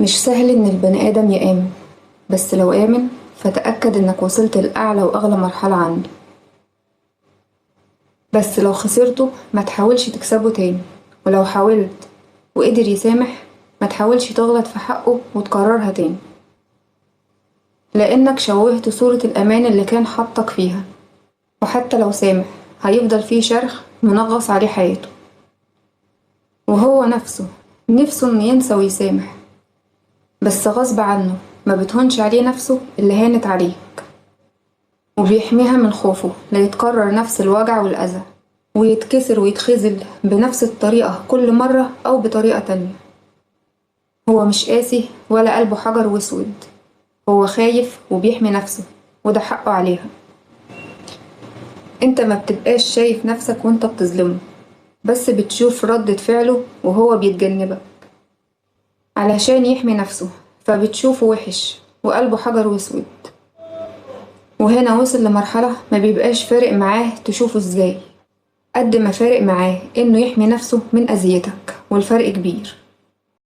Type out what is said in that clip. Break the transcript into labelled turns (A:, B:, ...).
A: مش سهل إن البني آدم يآمن، بس لو آمن فتأكد إنك وصلت لأعلى وأغلى مرحلة عنده. بس لو خسرته ما تحاولش تكسبه تاني، ولو حاولت وقدر يسامح ما تحاولش تغلط في حقه وتكررها تاني، لأنك شوهت صورة الأمان اللي كان حاطك فيها. وحتى لو سامح هيفضل فيه شرخ منغص عليه حياته، وهو نفسه إنه ينسى ويسامح، بس غصب عنه ما بتهونش عليه نفسه اللي هانت عليك، وبيحميها من خوفه لا يتكرر نفس الوجع والأذى ويتكسر ويتخذل بنفس الطريقة كل مرة أو بطريقة تانية. هو مش قاسي ولا قلبه حجر واسود، هو خايف وبيحمي نفسه، وده حقه عليها. انت ما بتبقاش شايف نفسك وانت بتظلمه، بس بتشوف ردة فعله وهو بيتجنبك علشان يحمي نفسه، فبتشوفه وحش وقلبه حجر واسود. وهنا وصل لمرحلة ما بيبقاش فارق معاه تشوفه ازاي، قد ما فارق معاه انه يحمي نفسه من اذيتك، والفرق كبير.